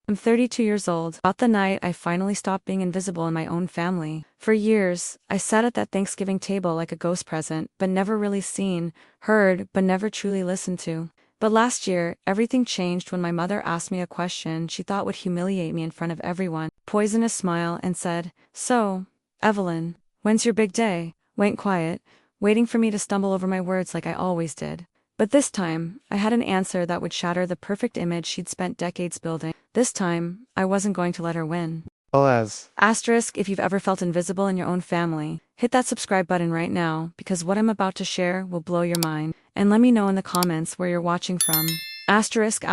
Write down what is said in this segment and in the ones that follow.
I'm 32 years old, about the night I finally stopped being invisible in my own family. For years, I sat at that Thanksgiving table like a ghost present, but never really seen, heard, but never truly listened to. But last year, everything changed when my mother asked me a question she thought would humiliate me in front of everyone, poisoned a smile, and said, "So, Evelyn, when's your big day?" Went quiet, waiting for me to stumble over my words like I always did. But this time, I had an answer that would shatter the perfect image she'd spent decades building. This time, I wasn't going to let her win. Alas. Asterisk, if you've ever felt invisible in your own family, hit that subscribe button right now, because what I'm about to share will blow your mind. And let me know in the comments where you're watching from. Asterisk,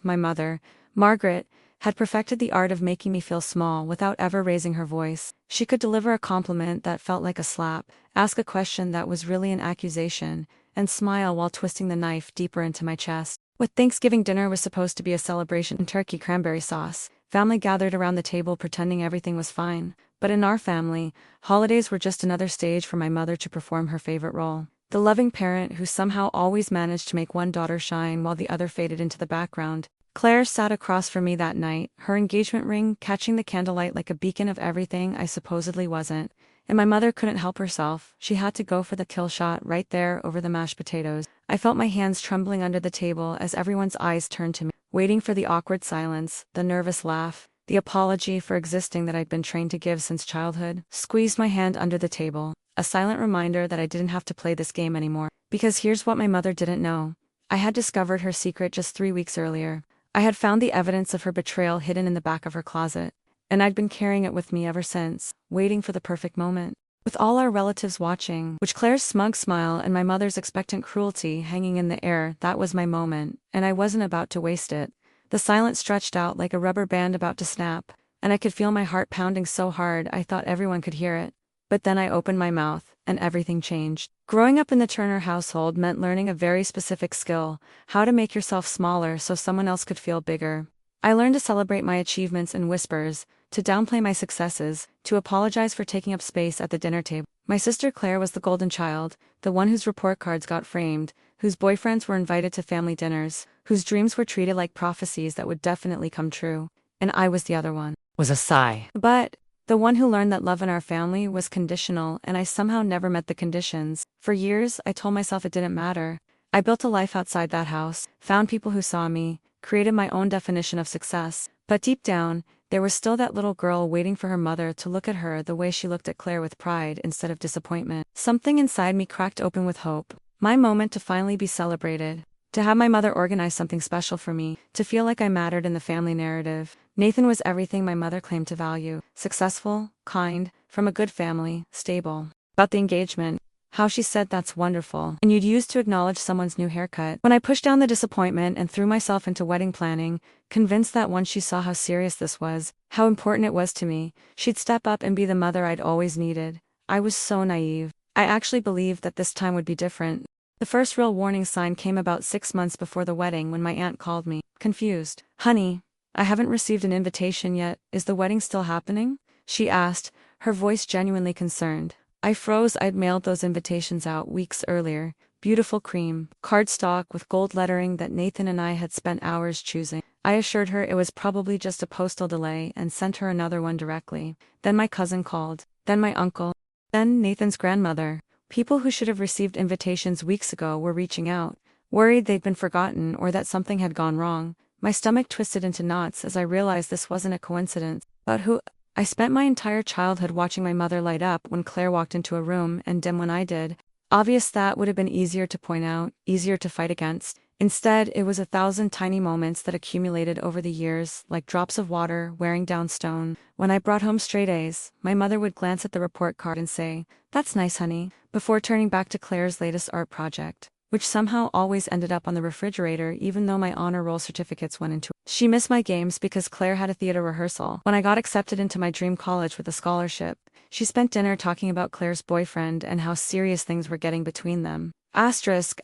my mother, Margaret, had perfected the art of making me feel small without ever raising her voice. She could deliver a compliment that felt like a slap, ask a question that was really an accusation, and smile while twisting the knife deeper into my chest. With Thanksgiving dinner was supposed to be a celebration in turkey cranberry sauce, family gathered around the table pretending everything was fine. But in our family, holidays were just another stage for my mother to perform her favorite role. The loving parent who somehow always managed to make one daughter shine while the other faded into the background. Claire sat across from me that night, her engagement ring catching the candlelight like a beacon of everything I supposedly wasn't. And my mother couldn't help herself, she had to go for the kill shot right there over the mashed potatoes. I felt my hands trembling under the table as everyone's eyes turned to me, waiting for the awkward silence, the nervous laugh, the apology for existing that I'd been trained to give since childhood. Squeezed my hand under the table, a silent reminder that I didn't have to play this game anymore. Because here's what my mother didn't know. I had discovered her secret just 3 weeks earlier. I had found the evidence of her betrayal hidden in the back of her closet. And I'd been carrying it with me ever since, waiting for the perfect moment. With all our relatives watching, with Claire's smug smile and my mother's expectant cruelty hanging in the air, that was my moment, and I wasn't about to waste it. The silence stretched out like a rubber band about to snap, and I could feel my heart pounding so hard I thought everyone could hear it. But then I opened my mouth, and everything changed. Growing up in the Turner household meant learning a very specific skill, how to make yourself smaller so someone else could feel bigger. I learned to celebrate my achievements in whispers, to downplay my successes, to apologize for taking up space at the dinner table. My sister Claire was the golden child, the one whose report cards got framed, whose boyfriends were invited to family dinners, whose dreams were treated like prophecies that would definitely come true. And I was the other one. Was a sigh. But the one who learned that love in our family was conditional, and I somehow never met the conditions. For years, I told myself it didn't matter. I built a life outside that house, found people who saw me, created my own definition of success. But deep down, there was still that little girl waiting for her mother to look at her the way she looked at Claire, with pride instead of disappointment. Something inside me cracked open with hope. My moment to finally be celebrated. To have my mother organize something special for me, to feel like I mattered in the family narrative. Nathan was everything my mother claimed to value. Successful, kind, from a good family, stable. About the engagement, how she said that's wonderful, and you'd use to acknowledge someone's new haircut. When I pushed down the disappointment and threw myself into wedding planning, convinced that once she saw how serious this was, how important it was to me, she'd step up and be the mother I'd always needed. I was so naive. I actually believed that this time would be different. The first real warning sign came about 6 months before the wedding when my aunt called me, confused. "Honey, I haven't received an invitation yet. Is the wedding still happening?" she asked, her voice genuinely concerned. I froze. I'd mailed those invitations out weeks earlier. Beautiful cream, cardstock with gold lettering that Nathan and I had spent hours choosing. I assured her it was probably just a postal delay and sent her another one directly. Then my cousin called. Then my uncle. Then Nathan's grandmother. People who should have received invitations weeks ago were reaching out, worried they'd been forgotten or that something had gone wrong. My stomach twisted into knots as I realized this wasn't a coincidence. But who? I spent my entire childhood watching my mother light up when Claire walked into a room and dim when I did. Obvious that would have been easier to point out, easier to fight against. Instead, it was 1,000 tiny moments that accumulated over the years, like drops of water wearing down stone. When I brought home straight A's, my mother would glance at the report card and say, "That's nice, honey," before turning back to Claire's latest art project, which somehow always ended up on the refrigerator even though my honor roll certificates went into it. She missed my games because Claire had a theater rehearsal. When I got accepted into my dream college with a scholarship, she spent dinner talking about Claire's boyfriend and how serious things were getting between them. Asterisk,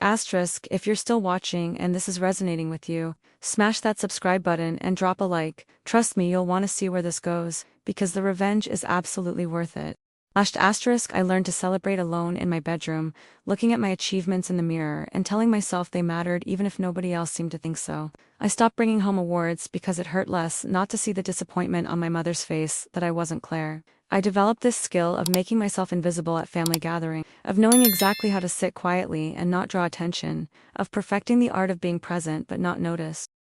if you're still watching and this is resonating with you, smash that subscribe button and drop a like. Trust me, you'll want to see where this goes, because the revenge is absolutely worth it. Asterisk, I learned to celebrate alone in my bedroom, looking at my achievements in the mirror and telling myself they mattered even if nobody else seemed to think so. I stopped bringing home awards because it hurt less not to see the disappointment on my mother's face that I wasn't Claire. I developed this skill of making myself invisible at family gatherings, of knowing exactly how to sit quietly and not draw attention, of perfecting the art of being present but not noticed.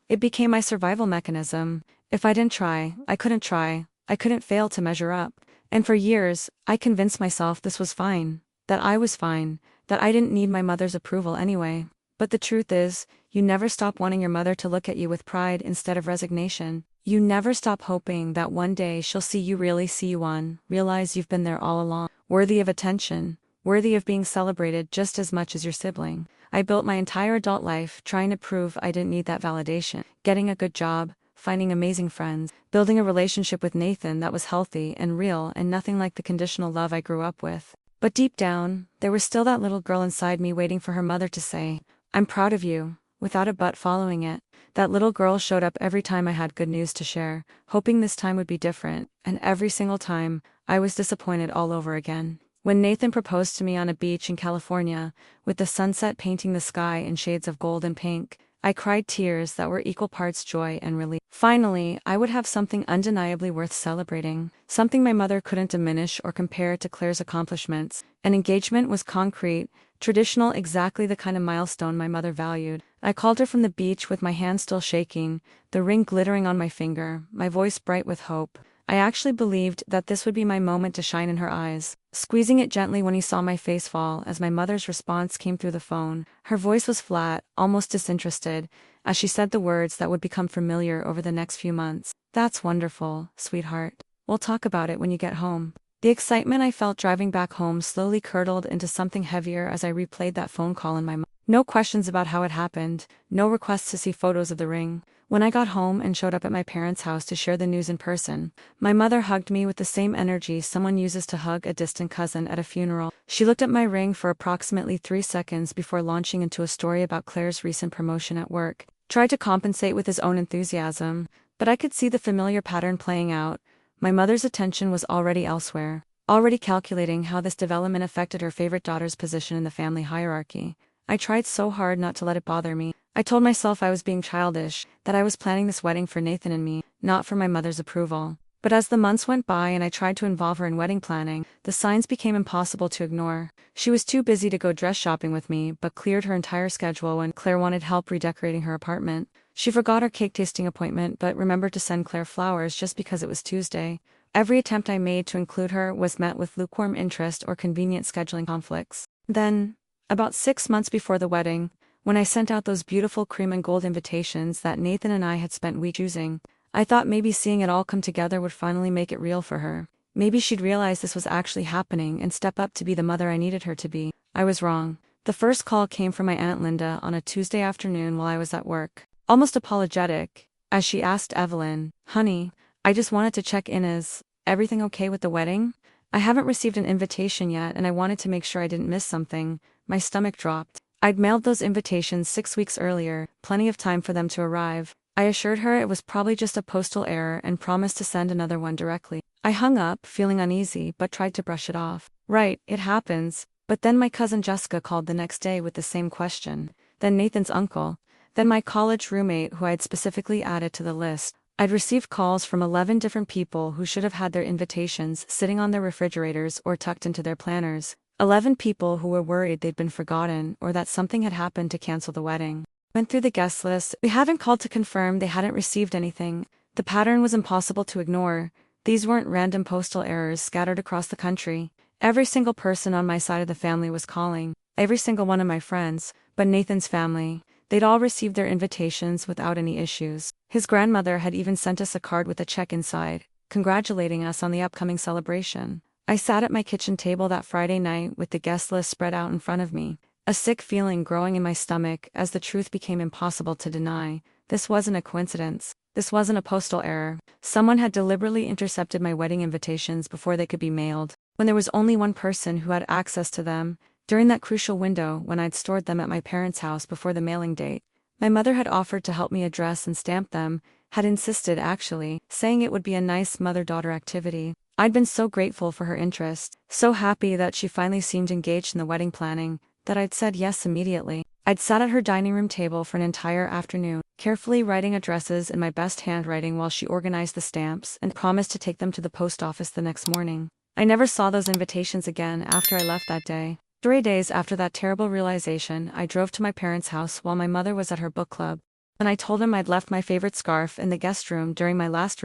It became my survival mechanism. If I didn't try, I couldn't try, I couldn't fail to measure up. And for years, I convinced myself this was fine, that I was fine, that I didn't need my mother's approval anyway. But the truth is, you never stop wanting your mother to look at you with pride instead of resignation. You never stop hoping that one day she'll see you on, realize you've been there all along, worthy of attention, worthy of being celebrated just as much as your sibling. I built my entire adult life trying to prove I didn't need that validation, getting a good job, finding amazing friends, building a relationship with Nathan that was healthy and real and nothing like the conditional love I grew up with. But deep down, there was still that little girl inside me waiting for her mother to say, "I'm proud of you," without a but following it. That little girl showed up every time I had good news to share, hoping this time would be different, and every single time, I was disappointed all over again. When Nathan proposed to me on a beach in California, with the sunset painting the sky in shades of gold and pink, I cried tears that were equal parts joy and relief. Finally, I would have something undeniably worth celebrating, something my mother couldn't diminish or compare to Claire's accomplishments. An engagement was concrete, traditional, exactly the kind of milestone my mother valued. I called her from the beach with my hand still shaking, the ring glittering on my finger, my voice bright with hope. I actually believed that this would be my moment to shine in her eyes. Squeezing it gently when he saw my face fall as my mother's response came through the phone, her voice was flat, almost disinterested, as she said the words that would become familiar over the next few months. "That's wonderful, sweetheart. We'll talk about it when you get home." The excitement I felt driving back home slowly curdled into something heavier as I replayed that phone call in my mind. No questions about how it happened, no requests to see photos of the ring. When I got home and showed up at my parents' house to share the news in person, my mother hugged me with the same energy someone uses to hug a distant cousin at a funeral. She looked at my ring for approximately 3 seconds before launching into a story about Claire's recent promotion at work. Tried to compensate with his own enthusiasm, but I could see the familiar pattern playing out. My mother's attention was already elsewhere, already calculating how this development affected her favorite daughter's position in the family hierarchy. I tried so hard not to let it bother me. I told myself I was being childish, that I was planning this wedding for Nathan and me, not for my mother's approval. But as the months went by and I tried to involve her in wedding planning, the signs became impossible to ignore. She was too busy to go dress shopping with me, but cleared her entire schedule when Claire wanted help redecorating her apartment. She forgot her cake tasting appointment but remembered to send Claire flowers just because it was Tuesday. Every attempt I made to include her was met with lukewarm interest or convenient scheduling conflicts. Then, about 6 months before the wedding, when I sent out those beautiful cream and gold invitations that Nathan and I had spent weeks choosing, I thought maybe seeing it all come together would finally make it real for her. Maybe she'd realize this was actually happening and step up to be the mother I needed her to be. I was wrong. The first call came from my Aunt Linda on a Tuesday afternoon while I was at work. Almost apologetic, as she asked Evelyn, "Honey, I just wanted to check in. Is everything okay with the wedding? I haven't received an invitation yet and I wanted to make sure I didn't miss something." My stomach dropped. I'd mailed those invitations 6 weeks earlier, plenty of time for them to arrive. I assured her it was probably just a postal error and promised to send another one directly. I hung up, feeling uneasy, but tried to brush it off. Right, it happens. But then my cousin Jessica called the next day with the same question. Then Nathan's uncle. Then my college roommate who I'd specifically added to the list. I'd received calls from 11 different people who should have had their invitations sitting on their refrigerators or tucked into their planners. 11 people who were worried they'd been forgotten or that something had happened to cancel the wedding. Went through the guest list. They hadn't called to confirm they hadn't received anything. The pattern was impossible to ignore. These weren't random postal errors scattered across the country. Every single person on my side of the family was calling. Every single one of my friends, but Nathan's family. They'd all received their invitations without any issues. His grandmother had even sent us a card with a check inside, congratulating us on the upcoming celebration. I sat at my kitchen table that Friday night with the guest list spread out in front of me, a sick feeling growing in my stomach as the truth became impossible to deny. This wasn't a coincidence. This wasn't a postal error. Someone had deliberately intercepted my wedding invitations before they could be mailed, when there was only one person who had access to them, during that crucial window when I'd stored them at my parents' house before the mailing date. My mother had offered to help me address and stamp them, had insisted actually, saying it would be a nice mother-daughter activity. I'd been so grateful for her interest, so happy that she finally seemed engaged in the wedding planning, that I'd said yes immediately. I'd sat at her dining room table for an entire afternoon, carefully writing addresses in my best handwriting while she organized the stamps and promised to take them to the post office the next morning. I never saw those invitations again after I left that day. 3 days after that terrible realization, I drove to my parents' house while my mother was at her book club, and I told him I'd left my favorite scarf in the guest room during my last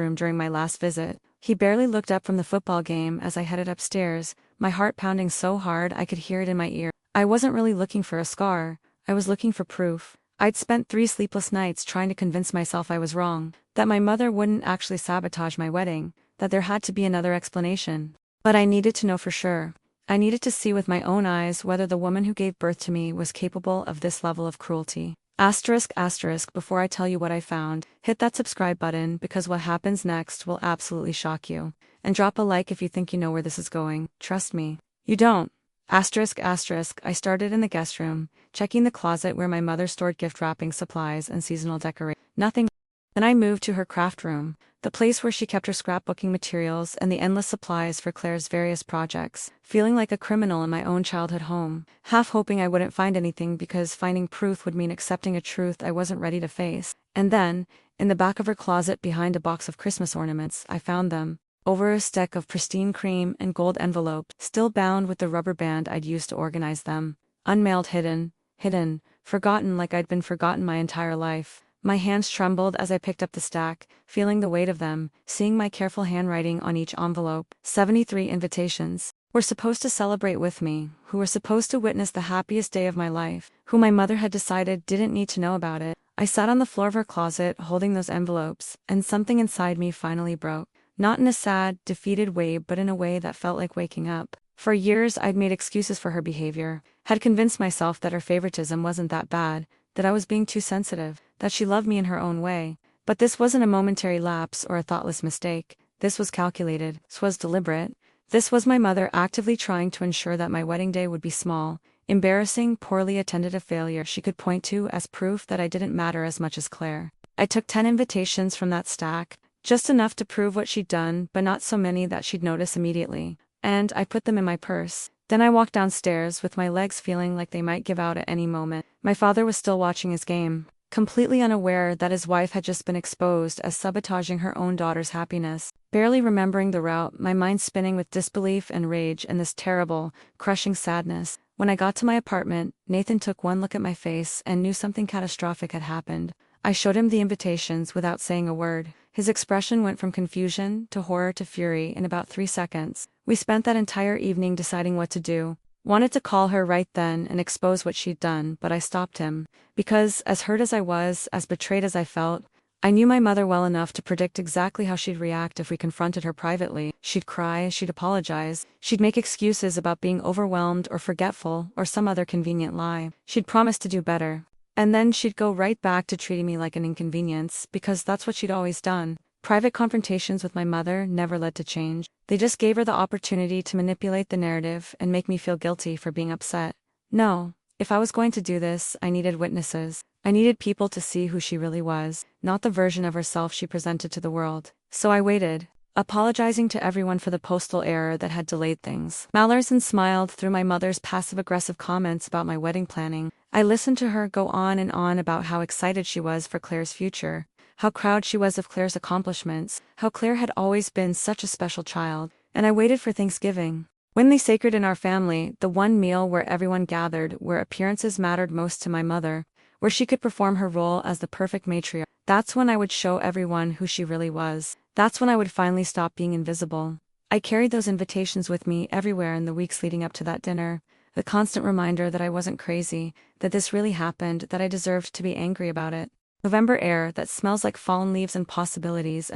visit. He barely looked up from the football game as I headed upstairs, my heart pounding so hard I could hear it in my ear. I wasn't really looking for a scar, I was looking for proof. I'd spent 3 sleepless nights trying to convince myself I was wrong, that my mother wouldn't actually sabotage my wedding, that there had to be another explanation. But I needed to know for sure. I needed to see with my own eyes whether the woman who gave birth to me was capable of this level of cruelty. ***, before I tell you what I found, hit that subscribe button because what happens next will absolutely shock you. And drop a like if you think you know where this is going. Trust me. You don't. ***, I started in the guest room, checking the closet where my mother stored gift wrapping supplies and seasonal decorations. Nothing. Then I moved to her craft room, the place where she kept her scrapbooking materials and the endless supplies for Claire's various projects, feeling like a criminal in my own childhood home, half hoping I wouldn't find anything because finding proof would mean accepting a truth I wasn't ready to face. And then, in the back of her closet behind a box of Christmas ornaments, I found them. Over a stack of pristine cream and gold envelopes, still bound with the rubber band I'd used to organize them. Unmailed, hidden, forgotten like I'd been forgotten my entire life. My hands trembled as I picked up the stack, feeling the weight of them, seeing my careful handwriting on each envelope. 73 invitations were supposed to celebrate with me, who were supposed to witness the happiest day of my life, who my mother had decided didn't need to know about it. I sat on the floor of her closet holding those envelopes, and something inside me finally broke. Not in a sad, defeated way, but in a way that felt like waking up. For years I'd made excuses for her behavior, had convinced myself that her favoritism wasn't that bad, that I was being too sensitive, that she loved me in her own way. But this wasn't a momentary lapse or a thoughtless mistake. This was calculated. This was deliberate. This was my mother actively trying to ensure that my wedding day would be small, embarrassing, poorly attended, a failure she could point to as proof that I didn't matter as much as Claire. I took 10 invitations from that stack, just enough to prove what she'd done, but not so many that she'd notice immediately. And I put them in my purse. Then I walked downstairs with my legs feeling like they might give out at any moment. My father was still watching his game, completely unaware that his wife had just been exposed as sabotaging her own daughter's happiness. Barely remembering the route, my mind spinning with disbelief and rage and this terrible, crushing sadness. When I got to my apartment, Nathan took one look at my face and knew something catastrophic had happened. I showed him the invitations without saying a word. His expression went from confusion to horror to fury in about 3 seconds. We spent that entire evening deciding what to do. Wanted to call her right then and expose what she'd done, but I stopped him. Because, as hurt as I was, as betrayed as I felt, I knew my mother well enough to predict exactly how she'd react if we confronted her privately. She'd cry, she'd apologize, she'd make excuses about being overwhelmed or forgetful or some other convenient lie. She'd promise to do better. And then she'd go right back to treating me like an inconvenience, because that's what she'd always done. Private confrontations with my mother never led to change. They just gave her the opportunity to manipulate the narrative and make me feel guilty for being upset. No, if I was going to do this, I needed witnesses. I needed people to see who she really was, not the version of herself she presented to the world. So I waited, apologizing to everyone for the postal error that had delayed things. Mallarson smiled through my mother's passive-aggressive comments about my wedding planning. I listened to her go on and on about how excited she was for Claire's future, how proud she was of Claire's accomplishments, how Claire had always been such a special child. And I waited for Thanksgiving. When they sacred in our family, the one meal where everyone gathered, where appearances mattered most to my mother, where she could perform her role as the perfect matriarch. That's when I would show everyone who she really was. That's when I would finally stop being invisible. I carried those invitations with me everywhere in the weeks leading up to that dinner. The constant reminder that I wasn't crazy, that this really happened, that I deserved to be angry about it. November air that smells like fallen leaves and possibilities.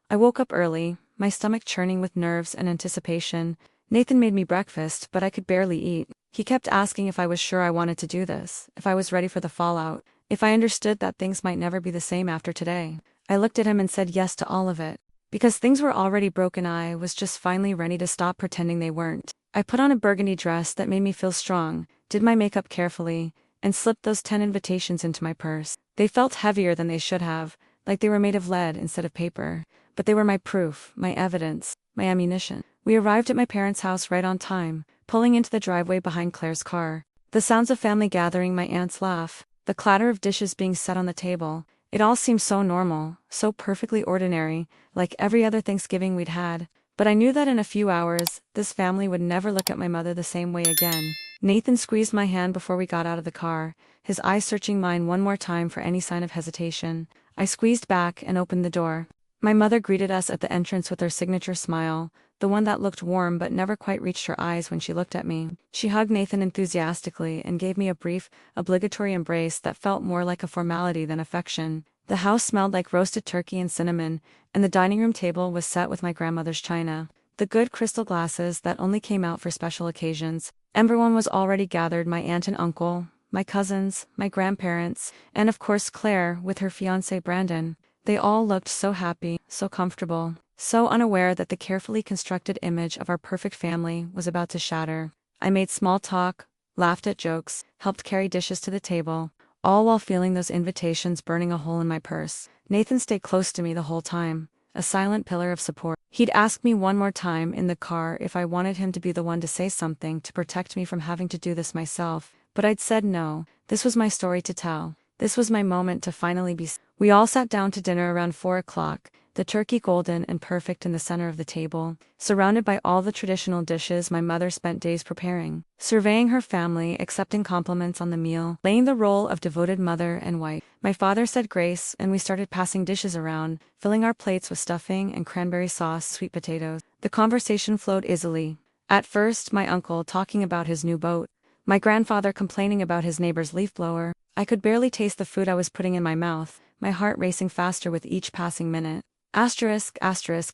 I woke up early, my stomach churning with nerves and anticipation. Nathan made me breakfast, but I could barely eat. He kept asking if I was sure I wanted to do this, if I was ready for the fallout, if I understood that things might never be the same after today. I looked at him and said yes to all of it. Because things were already broken, I was just finally ready to stop pretending they weren't. I put on a burgundy dress that made me feel strong, did my makeup carefully, and slipped those 10 invitations into my purse. They felt heavier than they should have, like they were made of lead instead of paper. But they were my proof, my evidence, my ammunition. We arrived at my parents' house right on time, pulling into the driveway behind Claire's car. The sounds of family gathering, my aunt's laugh, the clatter of dishes being set on the table. It all seemed so normal, so perfectly ordinary, like every other Thanksgiving we'd had. But I knew that in a few hours, this family would never look at my mother the same way again. Nathan squeezed my hand before we got out of the car, his eyes searching mine one more time for any sign of hesitation. I squeezed back and opened the door. My mother greeted us at the entrance with her signature smile, the one that looked warm but never quite reached her eyes when she looked at me. She hugged Nathan enthusiastically and gave me a brief, obligatory embrace that felt more like a formality than affection. The house smelled like roasted turkey and cinnamon, and the dining room table was set with my grandmother's china, the good crystal glasses that only came out for special occasions. Everyone was already gathered: my aunt and uncle, my cousins, my grandparents, and of course Claire with her fiancé Brandon. They all looked so happy, so comfortable, so unaware that the carefully constructed image of our perfect family was about to shatter. I made small talk, laughed at jokes, helped carry dishes to the table, all while feeling those invitations burning a hole in my purse. Nathan stayed close to me the whole time, a silent pillar of support. He'd ask me one more time in the car if I wanted him to be the one to say something to protect me from having to do this myself, but I'd said no. This was my story to tell. This was my moment to finally be. We all sat down to dinner around 4 o'clock, the turkey golden and perfect in the center of the table, surrounded by all the traditional dishes my mother spent days preparing, surveying her family, accepting compliments on the meal, playing the role of devoted mother and wife. My father said grace, and we started passing dishes around, filling our plates with stuffing and cranberry sauce, sweet potatoes. The conversation flowed easily. At first, my uncle talking about his new boat, my grandfather complaining about his neighbor's leaf blower. I could barely taste the food I was putting in my mouth, my heart racing faster with each passing minute. Asterisk,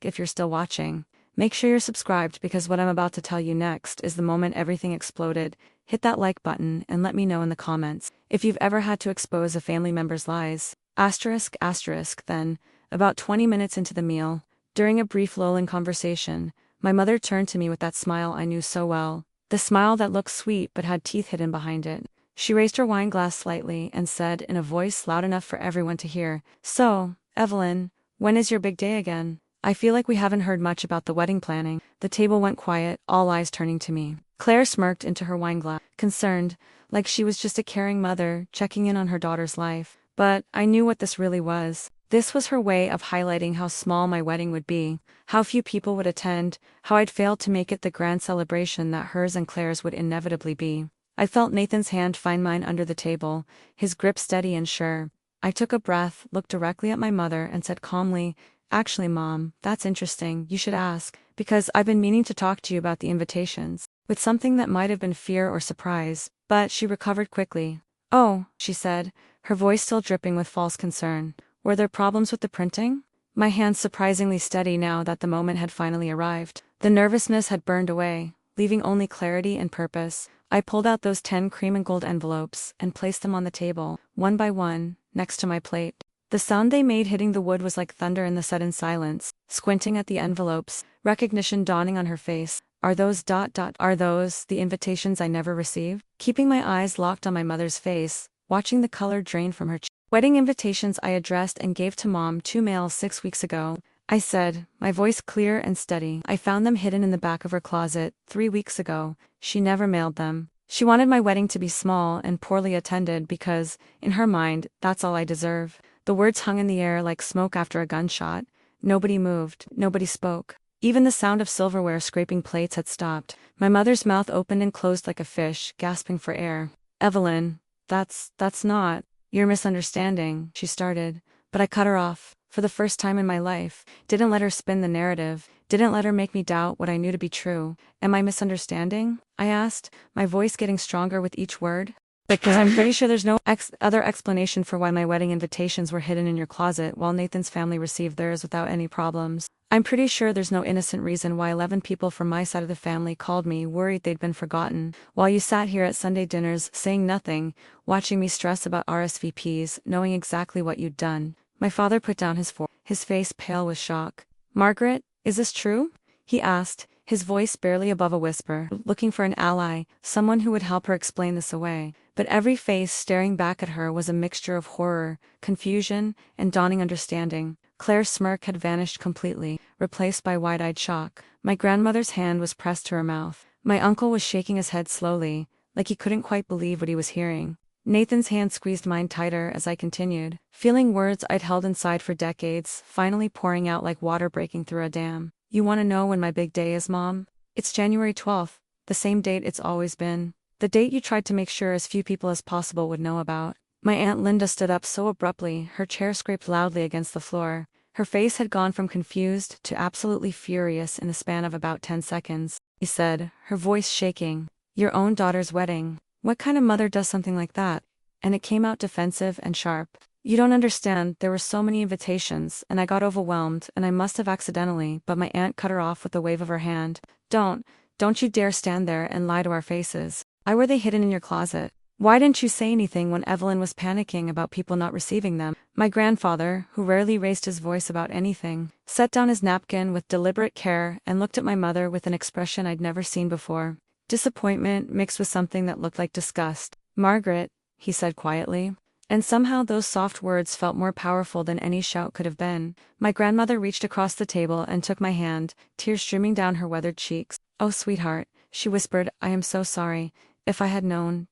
if you're still watching, make sure you're subscribed, because what I'm about to tell you next is the moment everything exploded. Hit that like button and let me know in the comments if you've ever had to expose a family member's lies. Asterisk, then, about 20 minutes into the meal, during a brief lull in conversation, my mother turned to me with that smile I knew so well, the smile that looked sweet but had teeth hidden behind it. She raised her wine glass slightly and said in a voice loud enough for everyone to hear, "So, Evelyn, when is your big day again? I feel like we haven't heard much about the wedding planning." The table went quiet, all eyes turning to me. Claire smirked into her wine glass, concerned, like she was just a caring mother checking in on her daughter's life. But I knew what this really was. This was her way of highlighting how small my wedding would be, how few people would attend, how I'd failed to make it the grand celebration that hers and Claire's would inevitably be. I felt Nathan's hand find mine under the table, his grip steady and sure. I took a breath, looked directly at my mother, and said calmly, "Actually, Mom, that's interesting. You should ask, because I've been meaning to talk to you about the invitations," with something that might have been fear or surprise, but she recovered quickly. "Oh," she said, her voice still dripping with false concern. "Were there problems with the printing?" My hands surprisingly steady now that the moment had finally arrived. The nervousness had burned away, leaving only clarity and purpose. I pulled out those 10 cream and gold envelopes and placed them on the table, one by one, next to my plate. The sound they made hitting the wood was like thunder in the sudden silence. Squinting at the envelopes, recognition dawning on her face. Are those the invitations I never received? Keeping my eyes locked on my mother's face, watching the color drain from her cheek. "Wedding invitations I addressed and gave to Mom 2 mails 6 weeks ago," I said, my voice clear and steady. "I found them hidden in the back of her closet 3 weeks ago. She never mailed them. She wanted my wedding to be small and poorly attended because, in her mind, that's all I deserve." The words hung in the air like smoke after a gunshot. Nobody moved, nobody spoke. Even the sound of silverware scraping plates had stopped. My mother's mouth opened and closed like a fish, gasping for air. "Evelyn, that's not. You're misunderstanding," she started, but I cut her off. For the first time in my life, didn't let her spin the narrative, didn't let her make me doubt what I knew to be true. "Am I misunderstanding?" I asked, my voice getting stronger with each word. "Because I'm pretty sure there's no other explanation for why my wedding invitations were hidden in your closet while Nathan's family received theirs without any problems. I'm pretty sure there's no innocent reason why 11 people from my side of the family called me worried they'd been forgotten, while you sat here at Sunday dinners saying nothing, watching me stress about RSVPs, knowing exactly what you'd done." My father put down his fork, his face pale with shock. "Margaret, is this true?" he asked, his voice barely above a whisper, looking for an ally, someone who would help her explain this away. But every face staring back at her was a mixture of horror, confusion, and dawning understanding. Claire's smirk had vanished completely, replaced by wide-eyed shock. My grandmother's hand was pressed to her mouth. My uncle was shaking his head slowly, like he couldn't quite believe what he was hearing. Nathan's hand squeezed mine tighter as I continued, feeling words I'd held inside for decades, finally pouring out like water breaking through a dam. You want to know when my big day is, Mom? It's January 12th, the same date it's always been. The date you tried to make sure as few people as possible would know about. My Aunt Linda stood up so abruptly, her chair scraped loudly against the floor. Her face had gone from confused to absolutely furious in the span of about 10 seconds. She said, her voice shaking, "Your own daughter's wedding. What kind of mother does something like that?" And it came out defensive and sharp. "You don't understand, there were so many invitations, and I got overwhelmed, and I must have accidentally," but my aunt cut her off with a wave of her hand. Don't you dare stand there and lie to our faces. Why were they hidden in your closet? Why didn't you say anything when Evelyn was panicking about people not receiving them?" My grandfather, who rarely raised his voice about anything, set down his napkin with deliberate care and looked at my mother with an expression I'd never seen before. Disappointment mixed with something that looked like disgust. "Margaret," he said quietly. And somehow those soft words felt more powerful than any shout could have been. My grandmother reached across the table and took my hand, tears streaming down her weathered cheeks. "Oh, sweetheart," she whispered, "I am so sorry. If I had known, ..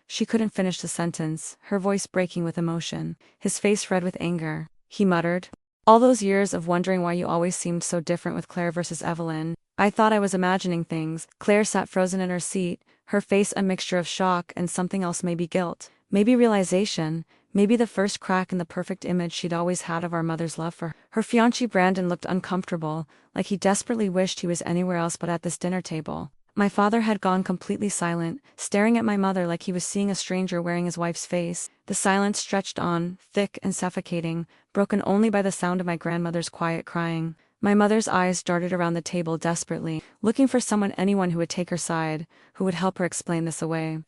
She couldn't finish the sentence, her voice breaking with emotion. His face red with anger. He muttered, "All those years of wondering why you always seemed so different with Claire versus Evelyn. I thought I was imagining things." Claire sat frozen in her seat, her face a mixture of shock and something else, maybe guilt, maybe realization, maybe the first crack in the perfect image she'd always had of our mother's love for her. Her fiancé Brandon looked uncomfortable, like he desperately wished he was anywhere else but at this dinner table. My father had gone completely silent, staring at my mother like he was seeing a stranger wearing his wife's face. The silence stretched on, thick and suffocating, broken only by the sound of my grandmother's quiet crying. My mother's eyes darted around the table desperately, looking for anyone who would take her side, who would help her explain this away.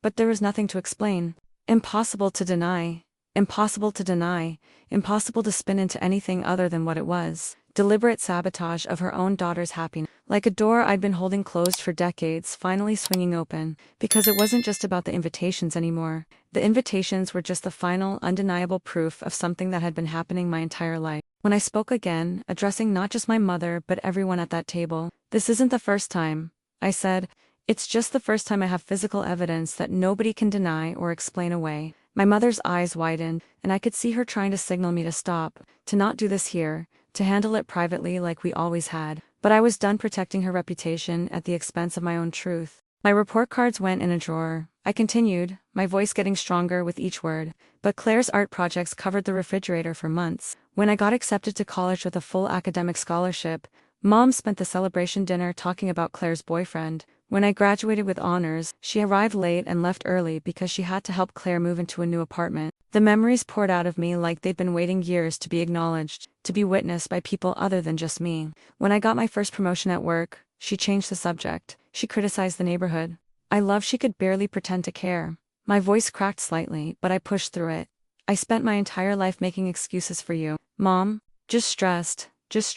But there was nothing to explain. Impossible to deny. Impossible to deny. Impossible to spin into anything other than what it was. Deliberate sabotage of her own daughter's happiness. Like a door I'd been holding closed for decades, finally swinging open. Because it wasn't just about the invitations anymore. The invitations were just the final, undeniable proof of something that had been happening my entire life. When I spoke again, addressing not just my mother but everyone at that table, "This isn't the first time," I said. "It's just the first time I have physical evidence that nobody can deny or explain away." My mother's eyes widened, and I could see her trying to signal me to stop, to not do this here, to handle it privately like we always had. But I was done protecting her reputation at the expense of my own truth. My report cards went in a drawer. I continued, my voice getting stronger with each word. But Claire's art projects covered the refrigerator for months. When I got accepted to college with a full academic scholarship, Mom spent the celebration dinner talking about Claire's boyfriend. When I graduated with honors, she arrived late and left early because she had to help Claire move into a new apartment. The memories poured out of me like they'd been waiting years to be acknowledged, to be witnessed by people other than just me. When I got my first promotion at work, she changed the subject. She criticized the neighborhood. I loved she could barely pretend to care. My voice cracked slightly, but I pushed through it. "I spent my entire life making excuses for you, Mom. Just stressed, just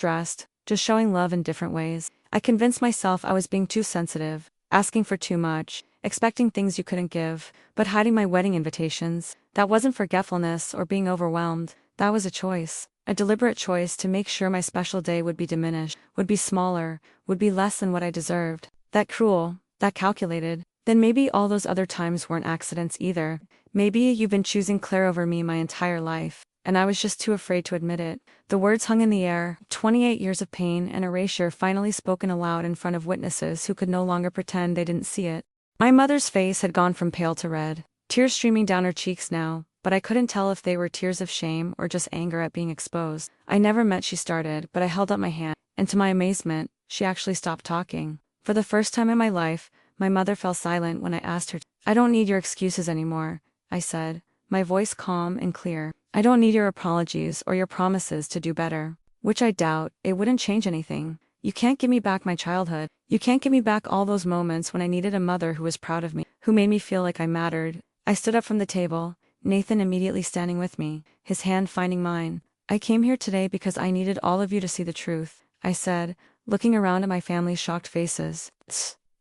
showing love in different ways. I convinced myself I was being too sensitive, asking for too much, expecting things you couldn't give, but hiding my wedding invitations. That wasn't forgetfulness or being overwhelmed. That was a choice. A deliberate choice to make sure my special day would be diminished, would be smaller, would be less than what I deserved. That cruel, that calculated. Then maybe all those other times weren't accidents either. Maybe you've been choosing Claire over me my entire life, and I was just too afraid to admit it." The words hung in the air, 28 years of pain and erasure finally spoken aloud in front of witnesses who could no longer pretend they didn't see it. My mother's face had gone from pale to red, tears streaming down her cheeks now, but I couldn't tell if they were tears of shame or just anger at being exposed. "I never meant," she started, but I held up my hand, and to my amazement, she actually stopped talking. For the first time in my life, my mother fell silent when I asked her. "I don't need your excuses anymore," I said, my voice calm and clear. "I don't need your apologies or your promises to do better." Which I doubt, it wouldn't change anything. You can't give me back my childhood. You can't give me back all those moments when I needed a mother who was proud of me, who made me feel like I mattered. I stood up from the table, Nathan immediately standing with me, his hand finding mine. "I came here today because I needed all of you to see the truth," I said, looking around at my family's shocked faces.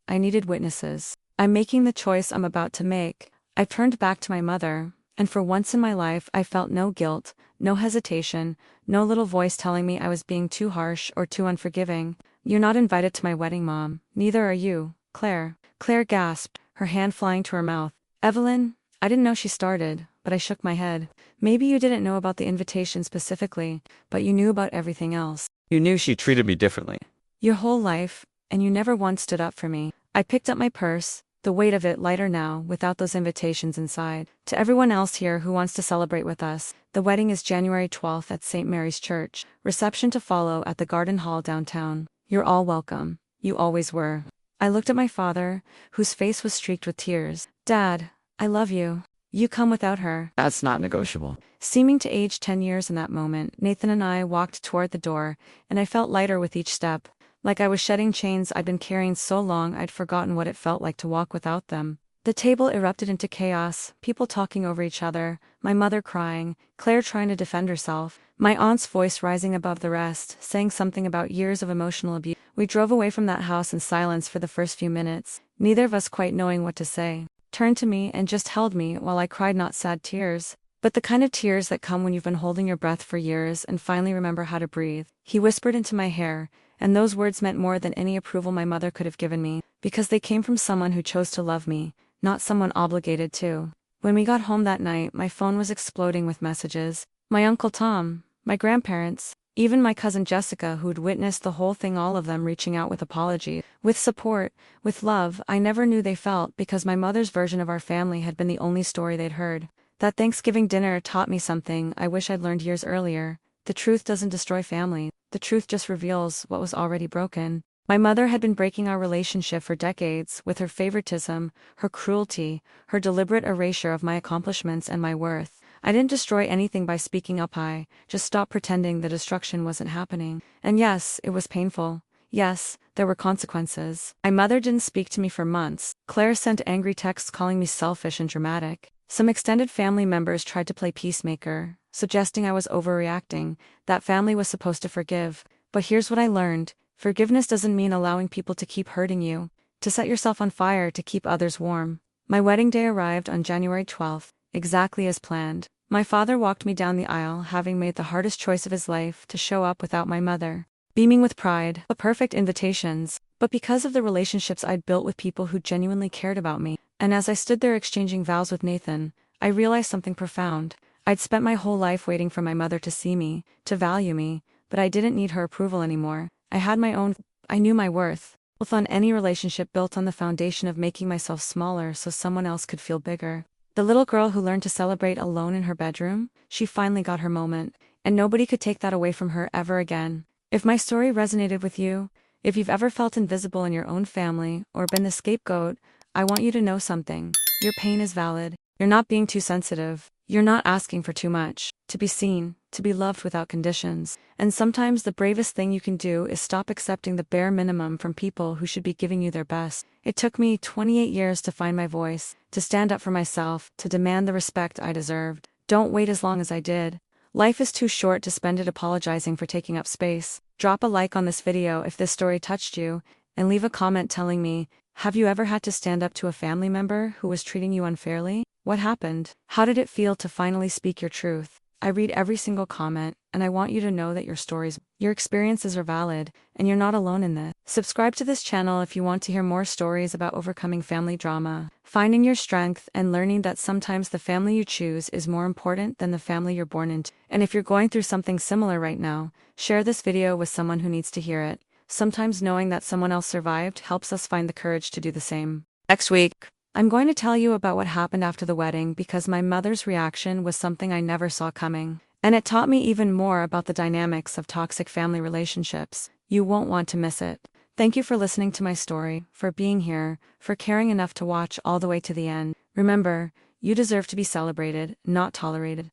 "I needed witnesses. I'm making the choice I'm about to make." I turned back to my mother, and for once in my life I felt no guilt, no hesitation, no little voice telling me I was being too harsh or too unforgiving. "You're not invited to my wedding, Mom. Neither are you, Claire." Claire gasped, her hand flying to her mouth. Evelyn, I didn't know she started, but I shook my head. Maybe you didn't know about the invitation specifically, but you knew about everything else. You knew she treated me differently. Your whole life, and you never once stood up for me. I picked up my purse, the weight of it lighter now without those invitations inside. To everyone else here who wants to celebrate with us, the wedding is January 12th at St. Mary's Church, reception to follow at the Garden Hall downtown. You're all welcome. You always were. I looked at my father, whose face was streaked with tears. Dad, I love you. You come without her. That's not negotiable. Seeming to age 10 years in that moment, Nathan and I walked toward the door, and I felt lighter with each step. Like I was shedding chains I'd been carrying so long I'd forgotten what it felt like to walk without them. The table erupted into chaos, people talking over each other, my mother crying, Claire trying to defend herself, my aunt's voice rising above the rest, saying something about years of emotional abuse. We drove away from that house in silence for the first few minutes, neither of us quite knowing what to say. Turned to me and just held me while I cried not sad tears, but the kind of tears that come when you've been holding your breath for years and finally remember how to breathe. He whispered into my hair, and those words meant more than any approval my mother could have given me, because they came from someone who chose to love me, not someone obligated to. When we got home that night, my phone was exploding with messages. My Uncle Tom, my grandparents, even my cousin Jessica who'd witnessed the whole thing, all of them reaching out with apologies, with support, with love I never knew they felt because my mother's version of our family had been the only story they'd heard. That Thanksgiving dinner taught me something I wish I'd learned years earlier. The truth doesn't destroy family. The truth just reveals what was already broken. My mother had been breaking our relationship for decades with her favoritism, her cruelty, her deliberate erasure of my accomplishments and my worth. I didn't destroy anything by speaking up high, just stopped pretending the destruction wasn't happening. And yes, it was painful. Yes, there were consequences. My mother didn't speak to me for months. Claire sent angry texts calling me selfish and dramatic. Some extended family members tried to play peacemaker, suggesting I was overreacting, that family was supposed to forgive. But here's what I learned. Forgiveness doesn't mean allowing people to keep hurting you, to set yourself on fire to keep others warm. My wedding day arrived on January 12th, exactly as planned. My father walked me down the aisle, having made the hardest choice of his life to show up without my mother. Beaming with pride, the perfect invitations, but because of the relationships I'd built with people who genuinely cared about me. And as I stood there exchanging vows with Nathan, I realized something profound. I'd spent my whole life waiting for my mother to see me, to value me, but I didn't need her approval anymore. I had my own. I knew my worth. On any relationship built on the foundation of making myself smaller so someone else could feel bigger. The little girl who learned to celebrate alone in her bedroom, she finally got her moment, and nobody could take that away from her ever again. If my story resonated with you, if you've ever felt invisible in your own family or been the scapegoat, I want you to know something. Your pain is valid. You're not being too sensitive. You're not asking for too much. To be seen, to be loved without conditions. And sometimes the bravest thing you can do is stop accepting the bare minimum from people who should be giving you their best. It took me 28 years to find my voice, to stand up for myself, to demand the respect I deserved. Don't wait as long as I did. Life is too short to spend it apologizing for taking up space. Drop a like on this video if this story touched you, and leave a comment telling me, have you ever had to stand up to a family member who was treating you unfairly? What happened? How did it feel to finally speak your truth? I read every single comment, and I want you to know that your experiences are valid, and you're not alone in this. Subscribe to this channel if you want to hear more stories about overcoming family drama, finding your strength, and learning that sometimes the family you choose is more important than the family you're born into. And if you're going through something similar right now, share this video with someone who needs to hear it. Sometimes knowing that someone else survived helps us find the courage to do the same. Next week, I'm going to tell you about what happened after the wedding because my mother's reaction was something I never saw coming. And it taught me even more about the dynamics of toxic family relationships. You won't want to miss it. Thank you for listening to my story, for being here, for caring enough to watch all the way to the end. Remember, you deserve to be celebrated, not tolerated.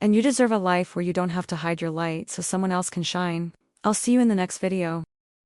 And you deserve a life where you don't have to hide your light so someone else can shine. I'll see you in the next video.